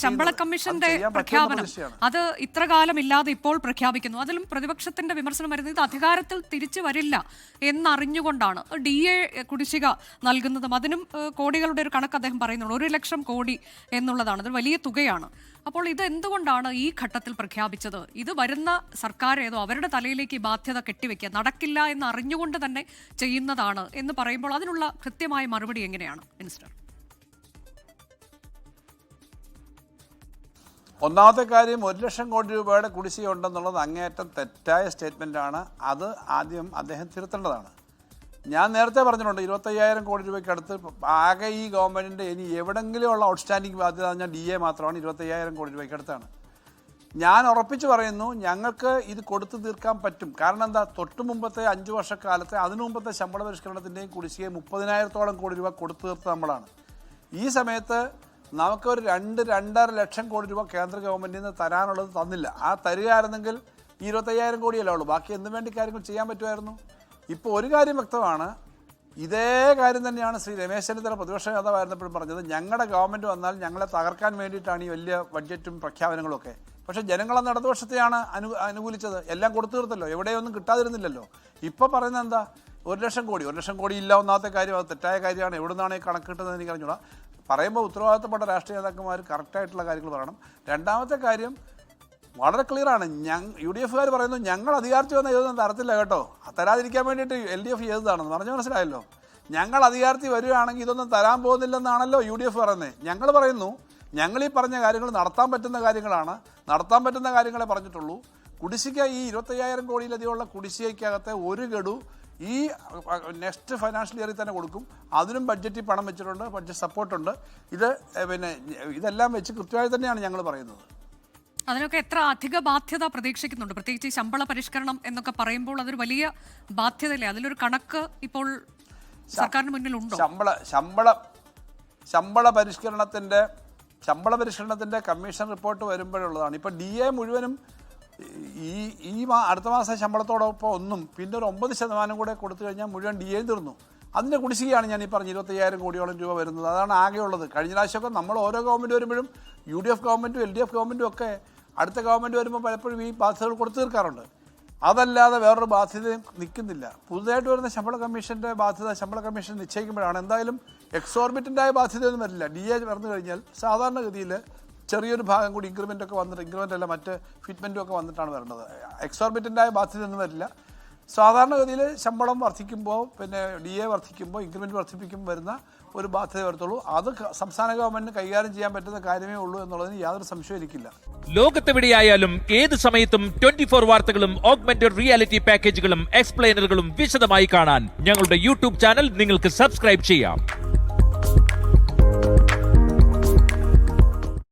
ശമ്പള കമ്മീഷന്റെ പ്രഖ്യാപനം അത് ഇത്ര കാലമില്ലാതെ ഇപ്പോൾ പ്രഖ്യാപിക്കുന്നു. അതിലും പ്രതിപക്ഷത്തിന്റെ വിമർശനം വരുന്നത് ഇത് അധികാരത്തിൽ തിരിച്ചു വരില്ല എന്നറിഞ്ഞുകൊണ്ടാണ് DA കുടിശ്ശിക നൽകുന്നതും. അതിനും കോടികളുടെ ഒരു കണക്ക് അദ്ദേഹം പറയുന്നുള്ളൂ. 1 ലക്ഷം കോടി എന്നുള്ളതാണ്, അത് വലിയ തുകയാണ്. അപ്പോൾ ഇത് എന്തുകൊണ്ടാണ് ഈ ഘട്ടത്തിൽ പ്രഖ്യാപിച്ചത്? ഇത് വരുന്ന സർക്കാർ ഏതോ അവരുടെ തലയിലേക്ക് ഈ ബാധ്യത കെട്ടിവെക്കുക, നടക്കില്ല എന്ന് അറിഞ്ഞുകൊണ്ട് തന്നെ ചെയ്യുന്നതാണ് എന്ന് പറയുമ്പോൾ അതിനുള്ള കൃത്യമായ മറുപടി എങ്ങനെയാണ് മിനിസ്റ്റർ? ഒന്നാമത്തെ കാര്യം 1 ലക്ഷം കോടി രൂപയുടെ കുടിശ്ശിക ഉണ്ടെന്നുള്ളത് അങ്ങേയറ്റം തെറ്റായ സ്റ്റേറ്റ്മെൻറ്റാണ്. അത് ആദ്യം അദ്ദേഹം തിരുത്തേണ്ടതാണ്. ഞാൻ നേരത്തെ പറഞ്ഞിട്ടുണ്ട് 25,000 കോടി രൂപയ്ക്ക് അടുത്ത് ആകെ ഈ ഗവൺമെൻറ്റിൻ്റെ ഇനി എവിടെങ്കിലും ഉള്ള ഔട്ട്സ്റ്റാൻഡിങ് ബാധ്യത പറഞ്ഞാൽ DA മാത്രമാണ് 25,000 കോടി രൂപയ്ക്ക് അടുത്താണ്. ഞാൻ ഉറപ്പിച്ച് പറയുന്നു, ഞങ്ങൾക്ക് ഇത് കൊടുത്തു തീർക്കാൻ പറ്റും. കാരണം എന്താ, തൊട്ട് മുമ്പത്തെ 5 വർഷക്കാലത്തെ അതിനു മുമ്പത്തെ ശമ്പള പരിഷ്കരണത്തിൻ്റെയും കുടിശ്ശിക 30,000-ഓളം കോടി രൂപ കൊടുത്തു തീർത്ത് നമ്മളാണ്. ഈ സമയത്ത് നമുക്കൊരു 2-2.5 ലക്ഷം കോടി രൂപ കേന്ദ്ര ഗവൺമെൻറ്റിൽ നിന്ന് തരാനുള്ളത് തന്നില്ല. ആ തരികയായിരുന്നെങ്കിൽ 25,000 കോടിയല്ലേ ഉള്ളൂ, ബാക്കി എന്തിനു വേണ്ടി കാര്യങ്ങൾ ചെയ്യാൻ പറ്റുമായിരുന്നു. ഇപ്പോൾ ഒരു കാര്യം വ്യക്തമാണ്, ഇതേ കാര്യം തന്നെയാണ് ശ്രീ രമേശ് ചെന്നിത്തല പ്രതിപക്ഷ നേതാവായിരുന്നപ്പോഴും പറഞ്ഞത്. ഞങ്ങളുടെ ഗവൺമെൻറ് വന്നാൽ ഞങ്ങളെ തകർക്കാൻ വേണ്ടിയിട്ടാണ് ഈ വലിയ ബഡ്ജറ്റും പ്രഖ്യാപനങ്ങളൊക്കെ. പക്ഷേ ജനങ്ങളന്ന് ഇടതുപക്ഷത്തെയാണ് അനുകൂലിച്ചത്. എല്ലാം കൊടുത്തു തീർത്തല്ലോ, എവിടെയൊന്നും കിട്ടാതിരുന്നില്ലല്ലോ. ഇപ്പോൾ പറയുന്നത് എന്താ, 1 ലക്ഷം കോടി. 1 ലക്ഷം കോടി ഇല്ല. ഒന്നാമത്തെ കാര്യം അത് തെറ്റായ കാര്യമാണ്. എവിടെ നിന്നാണ് ഈ കണക്ക് കിട്ടുന്നത് എനിക്ക് അറിഞ്ഞൂടാ. പറയുമ്പോൾ ഉത്തരവാദിത്തപ്പെട്ട രാഷ്ട്രീയ നേതാക്കന്മാർ കറക്റ്റായിട്ടുള്ള കാര്യങ്ങൾ പറയണം. രണ്ടാമത്തെ കാര്യം വളരെ ക്ലിയറാണ്. UDF-കാർ പറയുന്നു ഞങ്ങൾ അധികാരത്തിൽ വന്ന ഇതൊന്നും തരത്തില്ല കേട്ടോ, തരാതിരിക്കാൻ വേണ്ടിയിട്ട് LDF ചെയ്തതാണെന്ന് പറഞ്ഞു. മനസ്സിലായല്ലോ, ഞങ്ങൾ അധികാരത്തിൽ വരികയാണെങ്കിൽ ഇതൊന്നും തരാൻ പോകുന്നില്ലെന്നാണല്ലോ UDF പറയുന്നത്. ഞങ്ങൾ പറയുന്നു ഞങ്ങൾ ഈ പറഞ്ഞ കാര്യങ്ങൾ നടത്താൻ പറ്റുന്ന കാര്യങ്ങളാണ്, നടത്താൻ പറ്റുന്ന കാര്യങ്ങളെ പറഞ്ഞിട്ടുള്ളൂ. കുടിശ്ശിക ഈ 25,000 കോടിയിലധികമുള്ള കുടിശ്ശികയ്ക്കകത്തെ ഒരു ഗഡു ഈ നെക്സ്റ്റ് ഫൈനാൻഷ്യൽ ഇയറിൽ തന്നെ കൊടുക്കും. അതിനും ബഡ്ജറ്റിൽ പണം വെച്ചിട്ടുണ്ട്, ബഡ്ജറ്റ് സപ്പോർട്ടുണ്ട്. ഇതെല്ലാം വെച്ച് കൃത്യമായി തന്നെയാണ് ഞങ്ങൾ പറയുന്നത്. അതിനൊക്കെ എത്ര അധിക ബാധ്യത പ്രതീക്ഷിക്കുന്നുണ്ട്? പ്രത്യേകിച്ച് ഈ ശമ്പള പരിഷ്കരണം എന്നൊക്കെ പറയുമ്പോൾ അതൊരു വലിയ ബാധ്യതയല്ലേ? അതിലൊരു കണക്ക് ഇപ്പോൾ സർക്കാരിന് മുന്നിലുണ്ടോ? ശമ്പള പരിഷ്കരണത്തിന്റെ കമ്മീഷൻ റിപ്പോർട്ട് വരുമ്പോഴുള്ളതാണ്. ഇപ്പോൾ DA മുഴുവനും ഈ അടുത്ത മാസം ശമ്പളത്തോടൊപ്പം ഒന്നും പിന്നെ ഒരു 9% കൂടെ കൊടുത്തു കഴിഞ്ഞാൽ മുഴുവൻ DA തീർന്നു. അതിൻ്റെ കുടിശ്ശികയാണ് ഞാൻ ഈ പറഞ്ഞ 25,000 കോടിയോളം രൂപ വരുന്നത്. അതാണ് ആകെയുള്ളത്. കഴിഞ്ഞ പ്രാവശ്യമൊക്കെ നമ്മൾ ഓരോ ഗവൺമെൻറ് വരുമ്പോഴും UDF ഗവൺമെൻറ്റും LDF ഗവൺമെൻറ്റും ഒക്കെ അടുത്ത ഗവൺമെൻറ് വരുമ്പോൾ പലപ്പോഴും ഈ ബാധ്യതകൾ കൊടുത്തു തീർക്കാറുണ്ട്. അതല്ലാതെ വേറൊരു ബാധ്യതയും നിൽക്കുന്നില്ല. പുതുതായിട്ട് വരുന്ന ശമ്പള കമ്മീഷൻ്റെ ബാധ്യത ശമ്പള കമ്മീഷൻ നിശ്ചയിക്കുമ്പോഴാണ്. എന്തായാലും എക്സോർബിറ്റൻ്റായ ബാധ്യതയൊന്നും വരില്ല. DA വന്നു കഴിഞ്ഞാൽ സാധാരണഗതിയിൽ ചെറിയൊരു ഭാഗം കൂടി ഇൻക്രിമെൻ്റ് ഒക്കെ വന്നിട്ട്, ഇൻക്രിമെൻ്റ് അല്ല മറ്റ് ഫിറ്റ്മെൻറ്റും ഒക്കെ വന്നിട്ടാണ് വരുന്നത്. എക്സോർബിറ്റൻ്റായ ബാധ്യതയൊന്നും വരില്ല. സാധാരണഗതിയിൽ ശമ്പളം വർദ്ധിക്കുമ്പോൾ പിന്നെ DA വർദ്ധിക്കുമ്പോൾ ഇൻക്രിമെൻറ്റ് വർദ്ധിപ്പിക്കുമ്പോൾ വരുന്ന ഒരു ബാധ്യത വരത്തുള്ളൂ. അത് സംസ്ഥാന ഗവൺമെന്റിന് കൈകാര്യം ചെയ്യാൻ പറ്റുന്ന കാര്യമേ ഉള്ളൂ എന്നുള്ളതിന് യാതൊരു സംശയവും എനിക്കില്ല. ലോകത്തെവിടെയായാലും ഏത് സമയത്തും 24 വാർത്തകളും ഓഗ്മെന്റഡ് റിയാലിറ്റി പാക്കേജുകളും എക്സ്പ്ലെയിനറുകളും വിശദമായി കാണാൻ ഞങ്ങളുടെ YouTube ചാനൽ നിങ്ങൾക്ക് സബ്സ്ക്രൈബ് ചെയ്യാം.